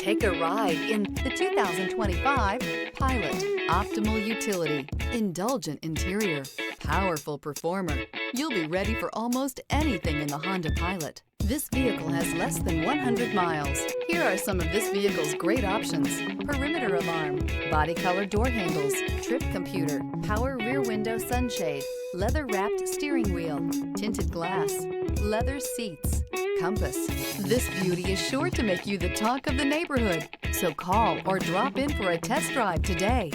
Take a ride in the 2025 Pilot. Optimal utility, indulgent interior, powerful performer. You'll be ready for almost anything in the Honda Pilot. This vehicle has less than 100 miles. Here are some of this vehicle's great options: perimeter alarm, body color door handles, trip computer, power rear window sunshade, leather wrapped steering wheel, tinted glass, leather seats, compass. This beauty is sure to make you the talk of the neighborhood. So call or drop in for a test drive today.